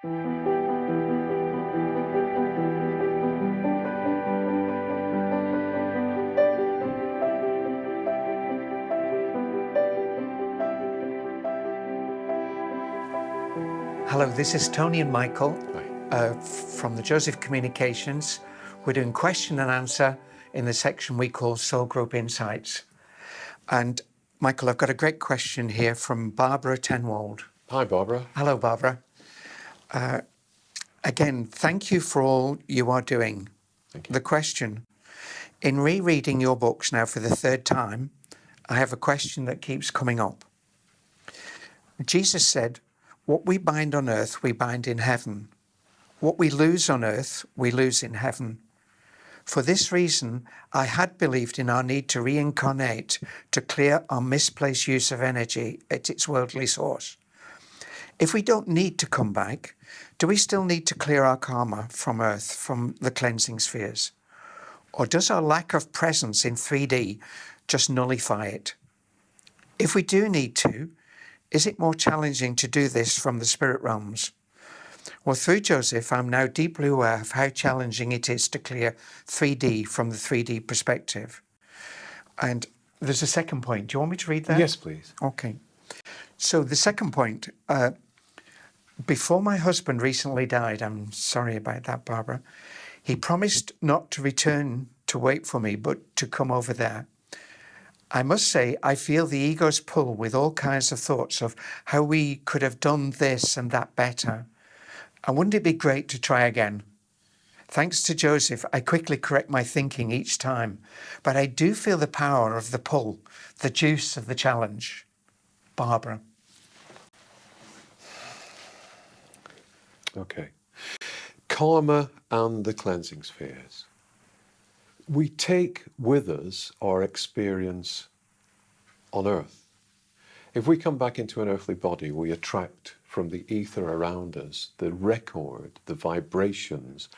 Hello, this is Tony and Michael Hi. from the Joseph Communications. We're doing question and answer in the section we call Soul Group Insights. And Michael, I've got a great question here from Barbara Tenwald. Hi, Barbara. Hello, Barbara. Again, thank you for all you are doing. Thank you. The question, in rereading your books now for the third time, I have a question that keeps coming up. Jesus said, "What we bind on earth, we bind in heaven. What we lose on earth, we lose in heaven. For this reason, I had believed in our need to reincarnate to clear our misplaced use of energy at its worldly source. If we don't need to come back, do we still need to clear our karma from earth, from the cleansing spheres? Or does our lack of presence in 3D just nullify it? If we do need to, is it more challenging to do this from the spirit realms? Well, through Joseph, I'm now deeply aware of how challenging it is to clear 3D from the 3D perspective." And there's a second point. Do you want me to read that? Yes, please. Okay. So the second point, before my husband recently died, I'm sorry about that, Barbara, he promised not to return to wait for me, but to come over there. I must say, I feel the ego's pull with all kinds of thoughts of how we could have done this and that better. And wouldn't it be great to try again? Thanks to Joseph, I quickly correct my thinking each time, but I do feel the power of the pull, the juice of the challenge. Barbara. Okay. Karma and the cleansing spheres. We take with us our experience on earth. If we come back into an earthly body, we attract from the ether around us the record, the vibrations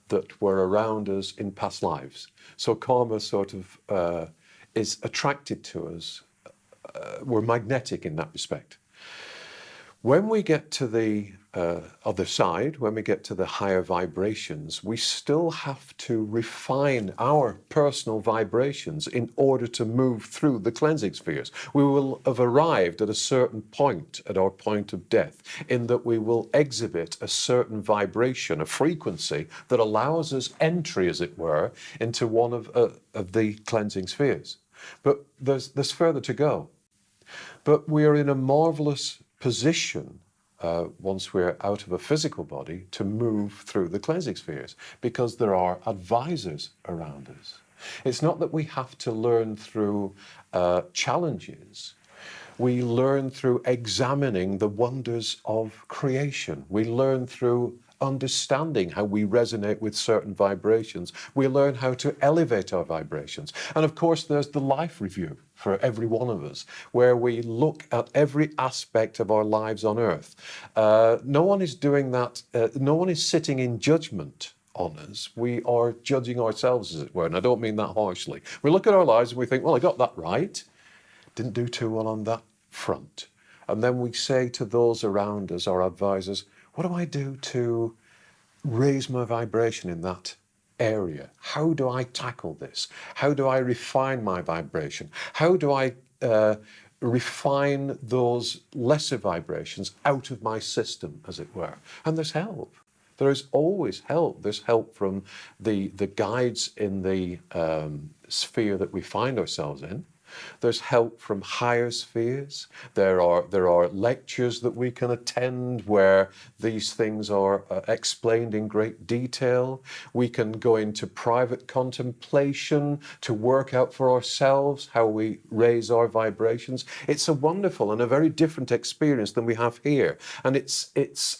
that were around us in past lives. So karma sort of is attracted to us. We're magnetic in that respect. When we get to the other side, when we get to the higher vibrations, we still have to refine our personal vibrations in order to move through the cleansing spheres. We will have arrived at a certain point, at our point of death, in that we will exhibit a certain vibration, a frequency that allows us entry, as it were, into one of the cleansing spheres. But there's further to go. But we are in a marvelous position once we're out of a physical body to move through the cleansing spheres because there are advisors around us. It's not that we have to learn through challenges. We learn through examining the wonders of creation. We learn through understanding how we resonate with certain vibrations. We learn how to elevate our vibrations. And of course, there's the life review for every one of us, where we look at every aspect of our lives on earth. No one is doing that. No one is sitting in judgment on us. We are judging ourselves, as it were. And I don't mean that harshly. We look at our lives and we think, well, I got that right. Didn't do too well on that front. And then we say to those around us, our advisors, what do I do to raise my vibration in that area? How do I tackle this? How do I refine my vibration? How do I refine those lesser vibrations out of my system, as it were? And there's help. There is always help. There's help from the guides in the sphere that we find ourselves in. There's help from higher spheres. There are lectures that we can attend where these things are explained in great detail. We can go into private contemplation to work out for ourselves how we raise our vibrations. It's a wonderful and a very different experience than we have here. And it's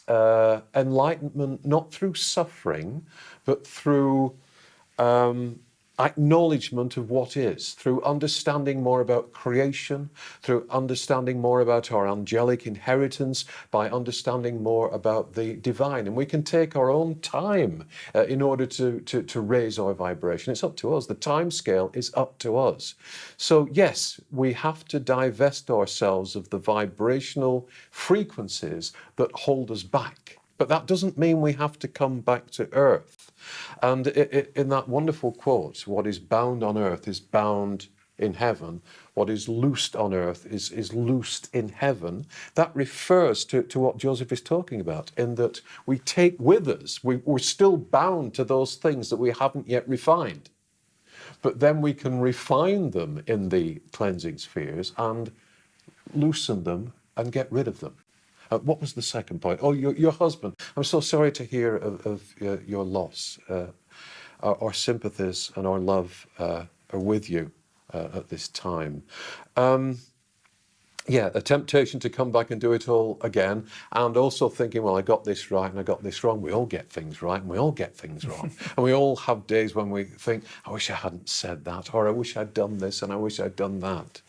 enlightenment not through suffering, but through acknowledgement of what is, through understanding more about creation, through understanding more about our angelic inheritance, by understanding more about the divine. And we can take our own time in order to raise our vibration. It's up to us. The time scale is up to us. So yes, we have to divest ourselves of the vibrational frequencies that hold us back But that doesn't mean we have to come back to earth. And in that wonderful quote, what is bound on earth is bound in heaven. What is loosed on earth is loosed in heaven. That refers to what Joseph is talking about, in that we take with us, we're still bound to those things that we haven't yet refined. But then we can refine them in the cleansing spheres and loosen them and get rid of them. What was the second point? Oh, your husband. I'm so sorry to hear of your loss. Our sympathies and our love are with you at this time. Yeah, a temptation to come back and do it all again, and also thinking, well, I got this right and I got this wrong. We all get things right and we all get things wrong. And we all have days when we think, I wish I hadn't said that, or I wish I'd done this and I wish I'd done that.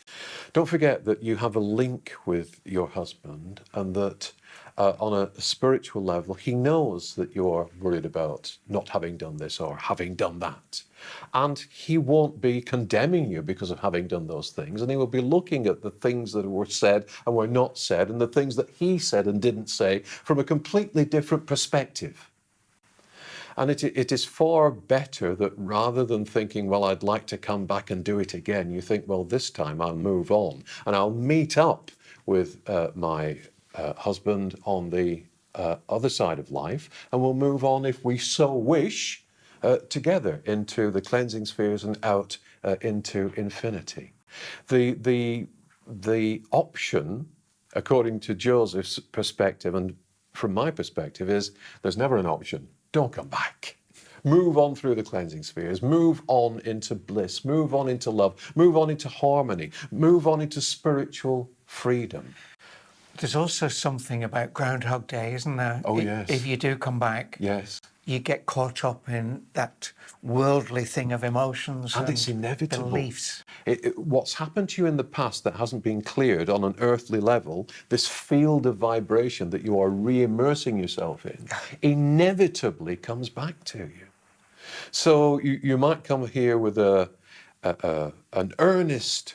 Don't forget that you have a link with your husband, and that on a spiritual level, he knows that you're worried about not having done this or having done that. And he won't be condemning you because of having done those things. And he will be looking at the things that were said and were not said, and the things that he said and didn't say from a completely different perspective. And it is far better that rather than thinking, well, I'd like to come back and do it again, you think, well, this time I'll move on and I'll meet up with my husband on the other side of life, and we'll move on, if we so wish, together into the cleansing spheres and out into infinity. The option, according to Joseph's perspective and from my perspective, is there's never an option. Don't come back. Move on through the cleansing spheres. Move on into bliss. Move on into love. Move on into harmony. Move on into spiritual freedom. There's also something about Groundhog Day, isn't there? Oh, yes. If you do come back, yes, you get caught up in that worldly thing of emotions and it's inevitable. Beliefs. What's happened to you in the past that hasn't been cleared on an earthly level, this field of vibration that you are re-immersing yourself in, inevitably comes back to you. So you might come here with an earnest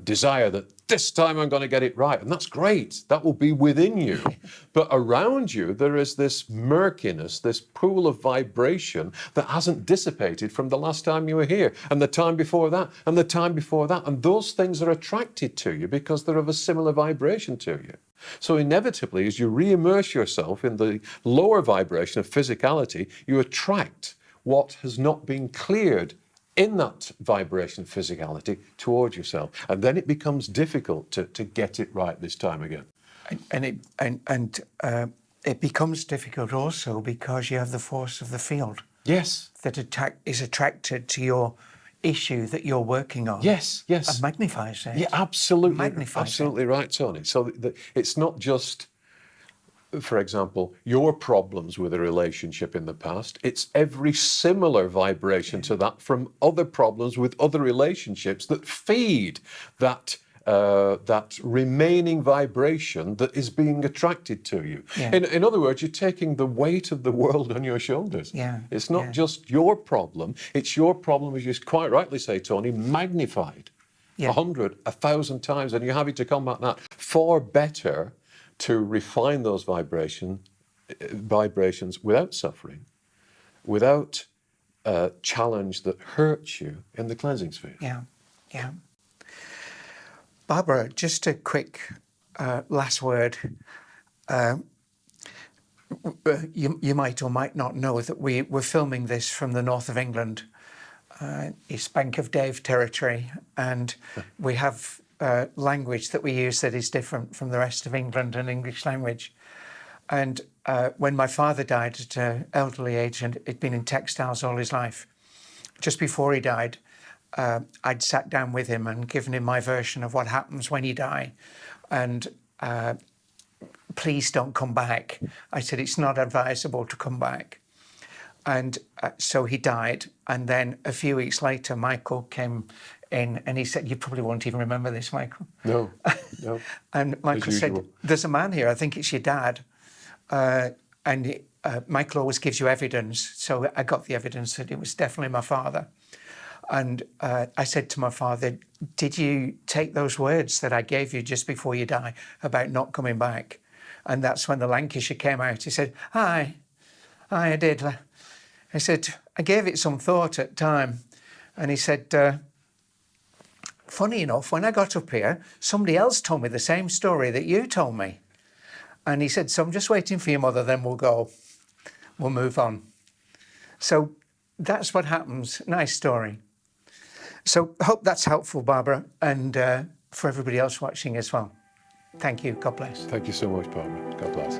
desire that this time I'm going to get it right. And that's great. That will be within you. But around you, there is this murkiness, this pool of vibration that hasn't dissipated from the last time you were here, and the time before that, and the time before that. And those things are attracted to you because they're of a similar vibration to you. So inevitably, as you re-immerse yourself in the lower vibration of physicality, you attract what has not been cleared in that vibration of physicality towards yourself. And then it becomes difficult to get it right this time again. And it becomes difficult also because you have the force of the field. Yes. That is attracted to your issue that you're working on. Yes, yes. And magnifies it. Yeah, absolutely. Magnifies absolutely it. Right, Tony. So it's not just, for example, your problems with a relationship in the past. It's every similar vibration to that from other problems with other relationships that feed that remaining vibration that is being attracted to you. Yeah. In other words, you're taking the weight of the world on your shoulders. Yeah. It's not just your problem. It's your problem, as you quite rightly say, Tony, magnified 100, 1,000 times, and you're having to combat that far better to refine those vibrations without suffering, without challenge that hurts you in the cleansing sphere. Yeah, yeah. Barbara, just a quick last word. You might or might not know that we're filming this from the north of England, East Bank of Dave territory, and we have language that we use that is different from the rest of England and English language. And when my father died at an elderly age, and he'd been in textiles all his life, just before he died, I'd sat down with him and given him my version of what happens when you die. And please don't come back. I said, it's not advisable to come back. And so he died. And then a few weeks later, Michael came in and he said, you probably won't even remember this, Michael. No. And Michael said, there's a man here, I think it's your dad. And Michael always gives you evidence. So I got the evidence that it was definitely my father. And I said to my father, did you take those words that I gave you just before you die about not coming back? And that's when the Lancashire came out. He said, "Hi, I did." I said, "I gave it some thought at time." And he said, "Funny enough, when I got up here, somebody else told me the same story that you told me." And he said, "So I'm just waiting for your mother, then we'll go. We'll move on." So that's what happens. Nice story. So I hope that's helpful, Barbara, and for everybody else watching as well. Thank you. God bless. Thank you so much, Barbara. God bless.